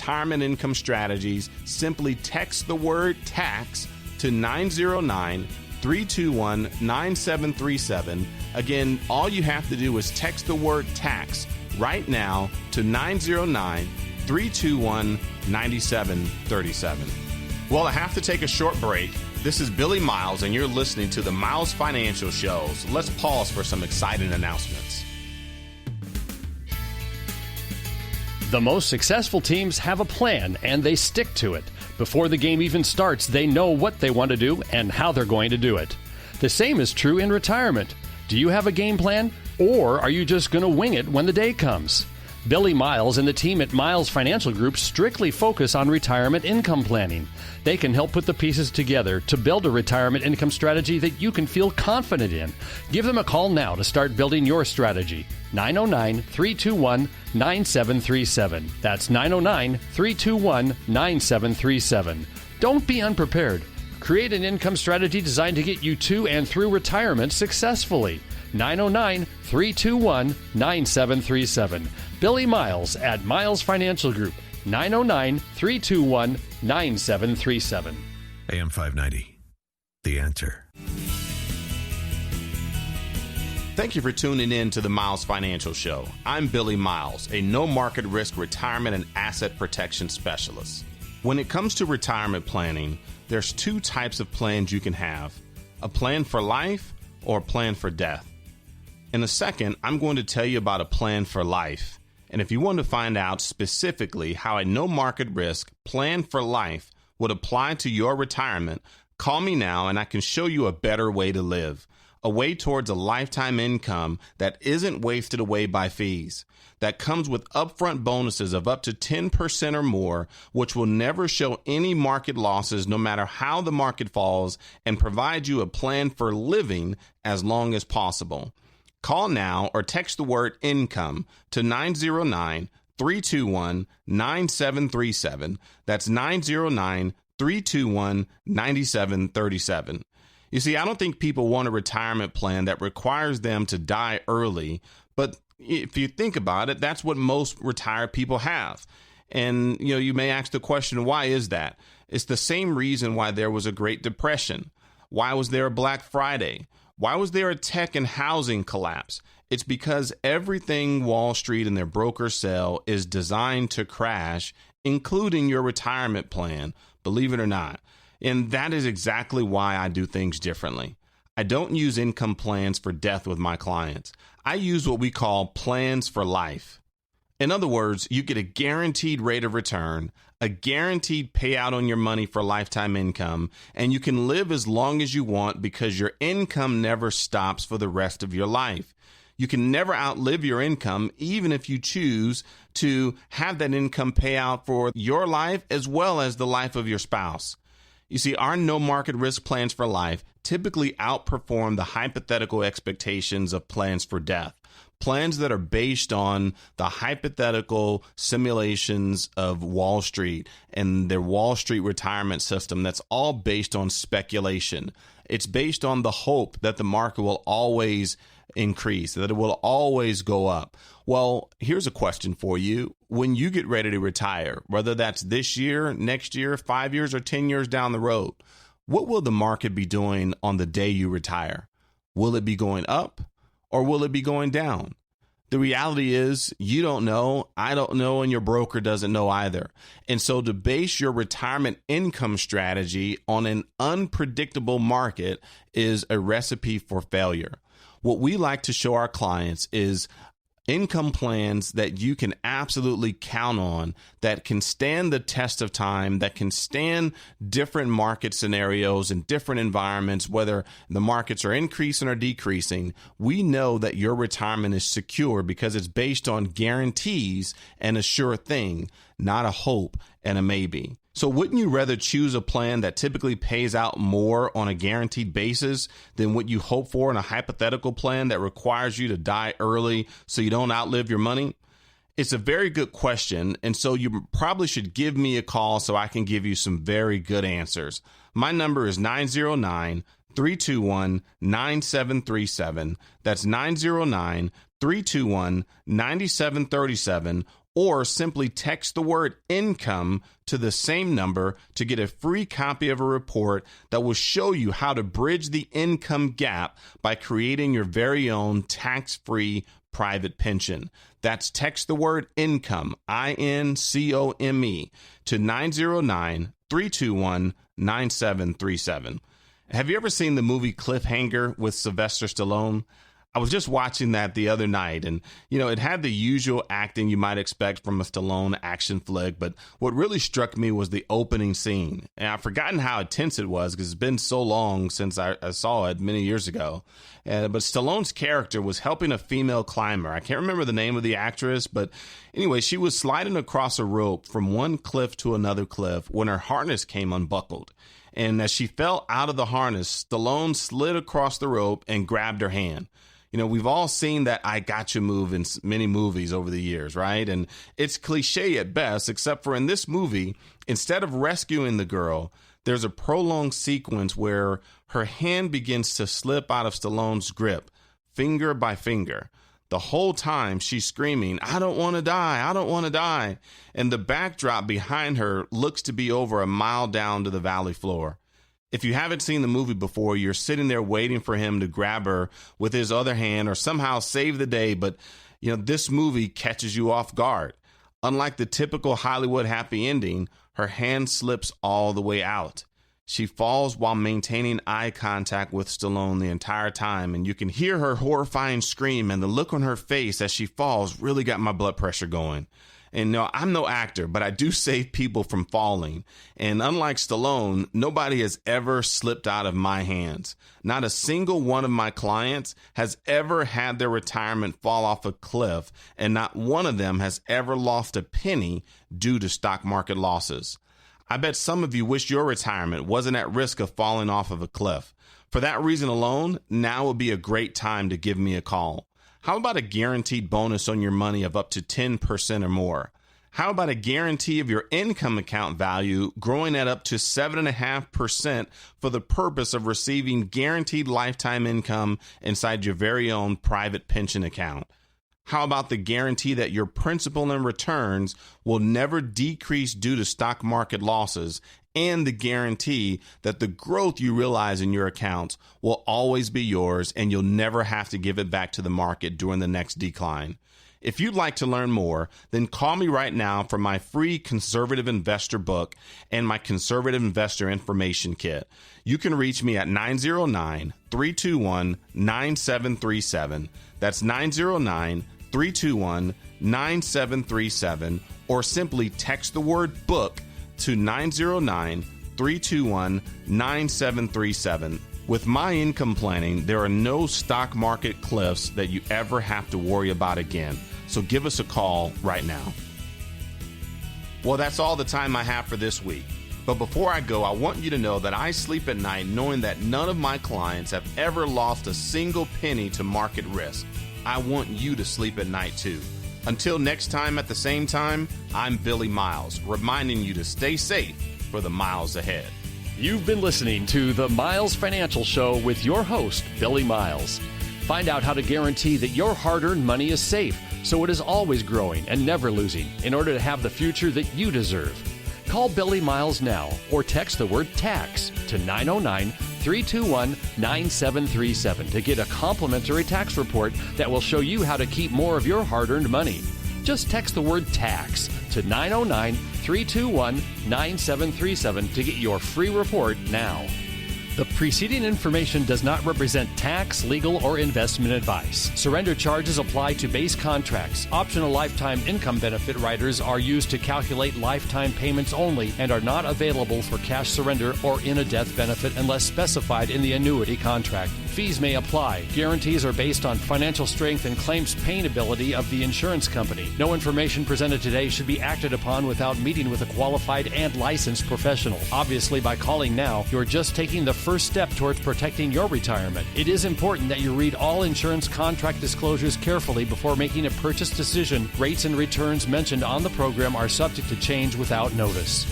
retirement income strategies, simply text the word tax to 909-321-9737. Again, all you have to do is text the word tax right now to 909-321-9737. Well, I have to take a short break. This is Billy Miles, and you're listening to the Miles Financial Show. So let's pause for some exciting announcements. The most successful teams have a plan, and they stick to it. Before the game even starts, they know what they want to do and how they're going to do it. The same is true in retirement. Do you have a game plan, or are you just going to wing it when the day comes? Billy Miles and the team at Miles Financial Group strictly focus on retirement income planning. They can help put the pieces together to build a retirement income strategy that you can feel confident in. Give them a call now to start building your strategy. 909-321-9737. That's 909-321-9737. Don't be unprepared. Create an income strategy designed to get you to and through retirement successfully. 909-321-9737. Billy Miles at Miles Financial Group. 909-321-9737. AM 590. The Answer. Thank you for tuning in to the Miles Financial Show. I'm Billy Miles, a no-market risk retirement and asset protection specialist. When it comes to retirement planning, there's two types of plans you can have: a plan for life or a plan for death. In a second, I'm going to tell you about a plan for life. And if you want to find out specifically how a no-market risk plan for life would apply to your retirement, call me now and I can show you a better way to live. A way towards a lifetime income that isn't wasted away by fees, that comes with upfront bonuses of up to 10% or more, which will never show any market losses no matter how the market falls, and provide you a plan for living as long as possible. Call now or text the word income to 909-321-9737. That's 909-321-9737. You see, I don't think people want a retirement plan that requires them to die early, but if you think about it, that's what most retired people have. And, you may ask the question, why is that? It's the same reason why there was a Great Depression. Why was there a Black Friday? Why was there a tech and housing collapse? It's because everything Wall Street and their brokers sell is designed to crash, including your retirement plan, believe it or not. And that is exactly why I do things differently. I don't use income plans for death with my clients. I use what we call plans for life. In other words, you get a guaranteed rate of return, a guaranteed payout on your money for lifetime income, and you can live as long as you want because your income never stops for the rest of your life. You can never outlive your income, even if you choose to have that income pay out for your life as well as the life of your spouse. You see, our no market risk plans for life typically outperform the hypothetical expectations of plans for death. Plans that are based on the hypothetical simulations of Wall Street and their Wall Street retirement system that's all based on speculation. It's based on the hope that the market will always increase, that it will always go up. Well, here's a question for you. When you get ready to retire, whether that's this year, next year, 5 years, or 10 years down the road, what will the market be doing on the day you retire? Will it be going up or will it be going down? The reality is you don't know, I don't know, and your broker doesn't know either. And so to base your retirement income strategy on an unpredictable market is a recipe for failure. What we like to show our clients is income plans that you can absolutely count on, that can stand the test of time, that can stand different market scenarios and different environments, whether the markets are increasing or decreasing. We know that your retirement is secure because it's based on guarantees and a sure thing, not a hope and a maybe. So wouldn't you rather choose a plan that typically pays out more on a guaranteed basis than what you hope for in a hypothetical plan that requires you to die early so you don't outlive your money? It's a very good question, and so you probably should give me a call so I can give you some very good answers. My number is 909-321-9737. That's 909-321-9737. or simply text the word income to the same number to get a free copy of a report that will show you how to bridge the income gap by creating your very own tax-free private pension. That's text the word income, INCOME, to 909-321-9737. Have you ever seen the movie Cliffhanger with Sylvester Stallone? I was just watching that the other night, and, it had the usual acting you might expect from a Stallone action flick, but what really struck me was the opening scene. And I've forgotten how intense it was because it's been so long since I saw it many years ago. But Stallone's character was helping a female climber. I can't remember the name of the actress, but anyway, she was sliding across a rope from one cliff to another cliff when her harness came unbuckled. And as she fell out of the harness, Stallone slid across the rope and grabbed her hand. We've all seen that I gotcha move in many movies over the years, right? And it's cliche at best, except for in this movie, instead of rescuing the girl, there's a prolonged sequence where her hand begins to slip out of Stallone's grip, finger by finger. The whole time she's screaming, "I don't want to die, I don't want to die." And the backdrop behind her looks to be over a mile down to the valley floor. If you haven't seen the movie before, you're sitting there waiting for him to grab her with his other hand or somehow save the day. But, this movie catches you off guard. Unlike the typical Hollywood happy ending, her hand slips all the way out. She falls while maintaining eye contact with Stallone the entire time, and you can hear her horrifying scream, and the look on her face as she falls really got my blood pressure going. And no, I'm no actor, but I do save people from falling. And unlike Stallone, nobody has ever slipped out of my hands. Not a single one of my clients has ever had their retirement fall off a cliff, and not one of them has ever lost a penny due to stock market losses. I bet some of you wish your retirement wasn't at risk of falling off of a cliff. For that reason alone, now would be a great time to give me a call. How about a guaranteed bonus on your money of up to 10% or more? How about a guarantee of your income account value growing at up to 7.5% for the purpose of receiving guaranteed lifetime income inside your very own private pension account? How about the guarantee that your principal and returns will never decrease due to stock market losses, and the guarantee that the growth you realize in your accounts will always be yours and you'll never have to give it back to the market during the next decline? If you'd like to learn more, then call me right now for my free Conservative Investor book and my Conservative Investor Information Kit. You can reach me at 909-321-9737. That's 909-321-9737, or simply text the word book to 909-321-9737. With my income planning, there are no stock market cliffs that you ever have to worry about again. So give us a call right now. Well, that's all the time I have for this week. But before I go, I want you to know that I sleep at night knowing that none of my clients have ever lost a single penny to market risk. I want you to sleep at night too. Until next time at the same time, I'm Billie Miles, reminding you to stay safe for the miles ahead. You've been listening to the Miles Financial Show with your host, Billie Miles. Find out how to guarantee that your hard-earned money is safe, so it is always growing and never losing in order to have the future that you deserve. Call Billie Miles now or text the word TAX to 909-321-9737 to get a complimentary tax report that will show you how to keep more of your hard-earned money. Just text the word TAX to 909-321-9737 to get your free report now. The preceding information does not represent tax, legal, or investment advice. Surrender charges apply to base contracts. Optional lifetime income benefit riders are used to calculate lifetime payments only and are not available for cash surrender or in a death benefit unless specified in the annuity contract. Fees may apply. Guarantees are based on financial strength and claims paying ability of the insurance company. No information presented today should be acted upon without meeting with a qualified and licensed professional. Obviously, by calling now, you are just taking the first step towards protecting your retirement. It is important that you read all insurance contract disclosures carefully before making a purchase decision. Rates and returns mentioned on the program are subject to change without notice.